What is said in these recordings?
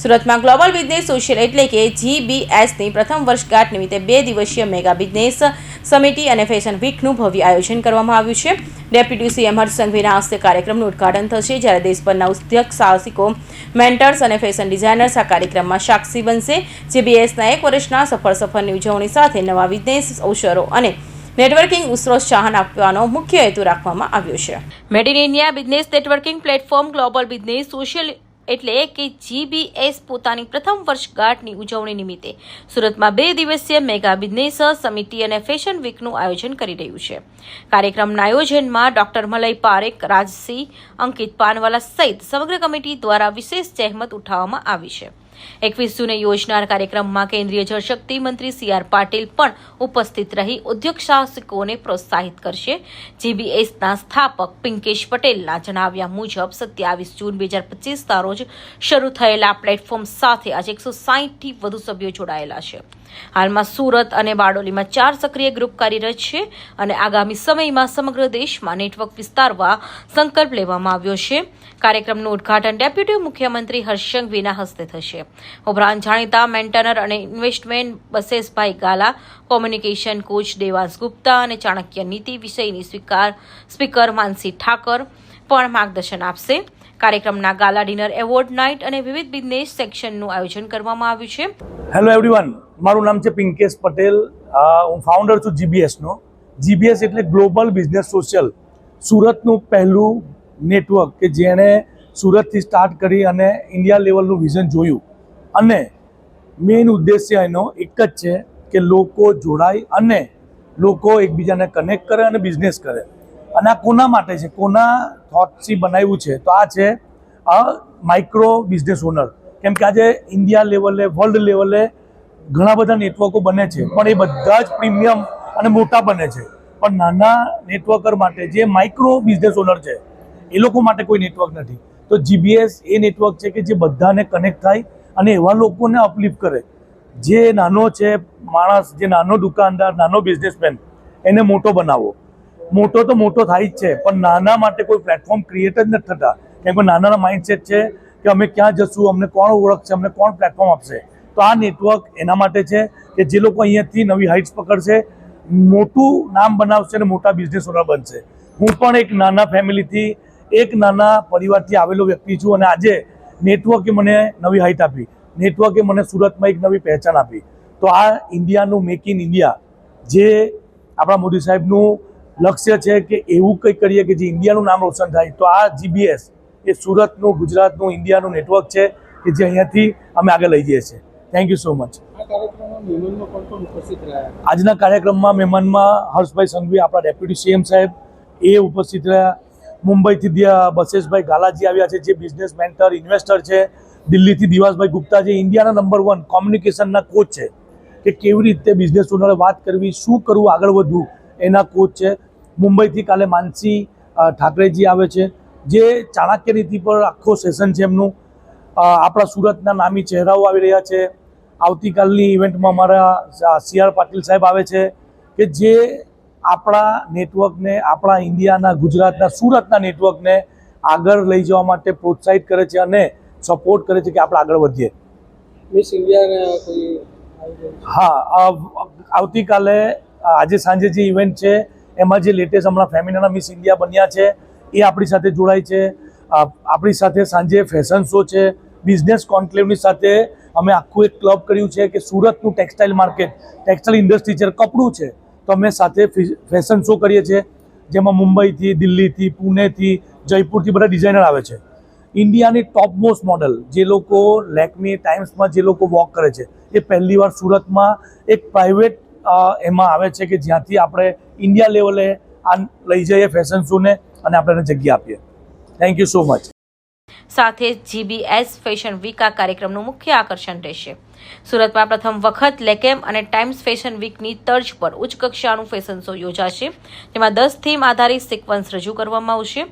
સુરતમાં global business social એટલે કે GBSની પ્રથમ વર્ષગાંઠ નિમિત્તે 2 દિવસીય મેગા બિઝનેસ સમિટી અને ફેશન વીકનું ભવ્ય આયોજન કરવામાં આવ્યું છે। ડેપ્યુટી સીએમ હર્ષ સંઘવીના હસ્તે કાર્યક્રમનું ઉદ્ઘાટન થશે, જ્યારે દેશભરના ઉદ્યોગ સાહસિકો, મેન્ટર્સ અને ફેશન ડિઝાઇનર્સ આ કાર્યક્રમમાં સાક્ષી બનશે। GBSના 1 વર્ષના સફળની ઉજવણી સાથે નવા બિઝનેસ અવસરો અને નેટવર્કિંગ પ્રોત્સાહન આપવાનો મુખ્ય હેતુ રાખવામાં આવ્યો છે। Made in India business networking platform global business social એટલે કે GBS પોતાની પ્રથમ વર્ષગાંઠની ઉજવણી નિમિત્તે સુરતમાં 2 દિવસીય મેગા બિઝનેસ સમિતિ અને ફેશન વીકનું આયોજન કરી રહ્યું છે। કાર્યક્રમના આયોજનમાં ડોક્ટર મલય પારેખ, રાજસિંહ, અંકિત પાનવાલા સહિત સમગ્ર કમિટી દ્વારા વિશેષ જહેમત ઉઠાવવામાં આવી છે। 21 જૂને યોજનાર કાર્યક્રમમાં કેન્દ્રીય જળશક્તિ મંત્રી CR પાટીલ પણ ઉપસ્થિત રહી ઉદ્યોગ સાહસિકોને પ્રોત્સાહિત કરશે। GBSના સ્થાપક પિંકેશ પટેલના જણાવ્યા મુજબ 27 જૂન 2025ના રોજ શરૂ થયેલા પ્લેટફોર્મ સાથે આજે 160થી વધુ સભ્યો જોડાયેલા છે। હાલમાં સુરત અને બારડોલીમાં 4 સક્રિય ગ્રુપ કાર્યરત છે અને આગામી સમયમાં સમગ્ર દેશમાં નેટવર્ક વિસ્તારવા સંકલ્પ લેવામાં આવ્યો છે। કાર્યક્રમનું ઉદ્ઘાટન ડેપ્યુટી મુખ્યમંત્રી હર્ષ સંઘવીના હસ્તે થશે। ઉપરાંત જાણીતા મેન્ટેનર અને ઇન્વેસ્ટમેન્ટ બસેશભાઈ ગાલા, કોમ્યુનિકેશન કોચ દેવાંશ ગુપ્તા અને ચાણક્ય નીતિ વિષયની સ્પીકર માનસી ઠાકર પણ માર્ગદર્શન આપશે। કાર્યક્રમના ગાલા ડિનર, એવોર્ડ નાઇટ અને વિવિધ બિઝનેસ સેક્શનનું આયોજન કરવામાં આવ્યું છે। હેલો એવરીવન, મારું નામ છે પિંકેશ પટેલ, હું ફાઉન્ડર છું GBSનો। GBS એટલે ગ્લોબલ બિઝનેસ સોશિયલ, સુરતનું પહેલું નેટવર્ક કે જેણે સુરતથી સ્ટાર્ટ કરી અને ઇન્ડિયા લેવલનું વિઝન જોયું અને મેઇન ઉદ્દેશ્ય એનો એક જ છે કે લોકો જોડાય અને લોકો એકબીજાને કનેક્ટ કરે અને બિઝનેસ કરે। અને આ કોના માટે છે, કોના થોટથી બનાવ્યું છે? તો આ છે માઇક્રો બિઝનેસ ઓનર। કેમ કે આજે ઇન્ડિયા લેવલે, વર્લ્ડ લેવલે ઘણા બધા નેટવર્કો બને છે, પણ એ બધા જ પ્રીમિયમ અને મોટા બને છે, પણ નાના નેટવર્કર માટે જે માઇક્રો બિઝનેસ ઓનર છે એ લોકો માટે કોઈ નેટવર્ક નથી। તો GBS એ નેટવર્ક છે કે જે બધાને કનેક્ટ થાય અને એવા લોકોને અપલિફ્ટ કરે જે નાનો છે માણસ, જે નાનો દુકાનદાર, નાનો બિઝનેસમેન, એને મોટો બનાવો। મોટો તો મોટો થાય જ છે, પણ નાના માટે કોઈ પ્લેટફોર્મ ક્રિએટ જ નથી થતા, કેમ કે નાનાના માઇન્ડસેટ છે કે અમે ક્યાં જશું, અમને કોણ ઓળખશે, અમને કોણ પ્લેટફોર્મ આપશે। તો આ નેટવર્ક એના માટે છે કે જે લોકો અહીંયાથી નવી હાઇટ્સ પકડશે, મોટું નામ બનાવશે અને મોટા બિઝનેસ ઓનર બનશે। હું પણ એક નાના ફેમિલીથી, એક નાના પરિવારથી આવેલો વ્યક્તિ છું અને આજે નેટવર્કે મને નવી હાઇટ આપી, નેટવર્કે મને સુરતમાં એક નવી પહેચાન આપી। તો આ ઇન્ડિયાનું મેક ઇન ઇન્ડિયા, જે આપણા મોદી સાહેબનું લક્ષ્ય છે કે એવું કંઈ કરીએ કે જે ઇન્ડિયાનું નામ રોશન થાય, તો આ GBS એ સુરતનું, ગુજરાતનું, ઇન્ડિયાનું નેટવર્ક છે કે જે અહીંયાથી અમે આગળ લઈ જઈએ છીએ। Thank you so much. આજના કાર્યક્રમમાં મહેમાનમાં હર્ષભાઈ સંઘવી, આપણા ડેપ્યુટી CM સાહેબ, એ ઉપસ્થિત રહ્યા। મુંબઈથી બસેશભાઈ ગાલાજી આવ્યા છે, જે બિઝનેસ મેન્ટર, ઇન્વેસ્ટર છે। દિલ્હીથી દિવાસભાઈ ગુપ્તા, જે ઇન્ડિયાના નંબર 1 કોમ્યુનિકેશનના કોચ છે, કે કેવી રીતે બિઝનેસ ઓનરે વાત કરવી, શું કરવું, આગળ વધવું, એના કોચ છે। મુંબઈથી કાલે માનસી ઠાકરેજી આવે છે, જે ચાણક્ય નીતિ પર આખો સેશન છે એમનું। આપણા સુરતના નામી ચહેરાઓ આવી રહ્યા છે। આવતીકાલની ઇવેન્ટમાં અમારા CR પાટીલ સાહેબ આવે છે કે જે આપણા નેટવર્કને, આપણા ઇન્ડિયાના, ગુજરાતના, સુરતના નેટવર્કને આગળ લઈ જવા માટે પ્રોત્સાહિત કરે છે અને સપોર્ટ કરે છે કે આપણે આગળ વધીએ। મિસ ઇન્ડિયા કોઈ? હા, આવતીકાલે, આજે સાંજે જે ઇવેન્ટ છે એમાં જે લેટેસ્ટ હમણાં ફેમિનાના મિસ ઇન્ડિયા બન્યા છે એ આપણી સાથે જોડાય છે। આપણી સાથે સાંજે ફેશન શો છે। બિઝનેસ કોન્ક્લેવની સાથે અમે આખું એક ક્લબ કર્યું છે કે સુરતનું ટેક્સટાઇલ માર્કેટ, ટેક્સટાઇલ ઇન્ડસ્ટ્રી છે, કપડું છે, તો અમે સાથે ફેશન શો કરીએ છીએ, જેમાં મુંબઈથી, દિલ્હીથી, પુણેથી, જયપુરથી બધા ડિઝાઇનર આવે છે। ઇન્ડિયાની ટોપ મોસ્ટ મોડલ જે લોકો લેકમી, ટાઈમ્સમાં જે લોકો વોક કરે છે, એ પહેલીવાર સુરતમાં એક પ્રાઇવેટ એમાં આવે છે કે જ્યાંથી આપણે ઇન્ડિયા લેવલે આ લઈ જઈએ ફેશન શોને અને આપણે એને જગ્યા આપીએ। Thank you so much. સાથે GBS ફેશન વીક આ કાર્યક્રમનું મુખ્ય આકર્ષણ રહેશે। સુરતમાં પ્રથમ વખત લેકેમ અને ટાઈમ્સ ફેશન વીકની તર્જ પર ઉચ્ચ કક્ષાનું ફેશન શો યોજાશે, જેમાં 10 થીમ આધારિત સિક્વન્સ રજૂ કરવામાં આવશે।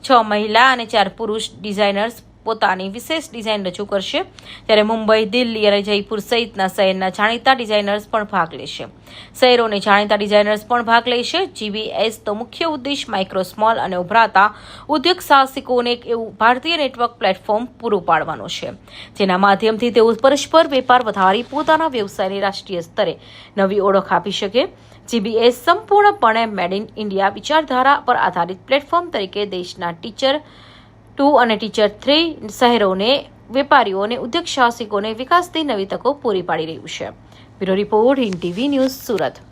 6 મહિલા અને 4 પુરુષ ડિઝાઇનર્સ પોતાની વિશેષ ડિઝાઇન રજૂ કરશે, ત્યારે મુંબઈ, દિલ્હી અને જયપુર સહિતના શહેરના જાણીતા ડિઝાઇનર્સ પણ ભાગ લેશે. શહેરોને જાણીતા ડિઝાઇનર્સ પણ ભાગ લેશે. GBS તો મુખ્ય ઉદ્દેશ માઇક્રો, સ્મોલ અને ઉભરાતા ઉદ્યોગ સાહસિકોને એક એવું ભારતીય નેટવર્ક પ્લેટફોર્મ પૂરું પાડવાનો છે, જેના માધ્યમથી તેઓ પરસ્પર વેપાર વધારી પોતાના વ્યવસાયને રાષ્ટ્રીય સ્તરે નવી ઓળખ આપી શકે. GBS સંપૂર્ણપણે મેડ ઇન ઇન્ડિયા વિચારધારા પર આધારિત પ્લેટફોર્મ તરીકે દેશના ટીચર 2 અને ટીચર 3 શહેરોને, વેપારીઓને, ઉદ્યોગ સાહસિકોને વિકાસથી નવી તકો પૂરી પાડી રહ્યું છે. Bureau report, Hind TV news, Surat.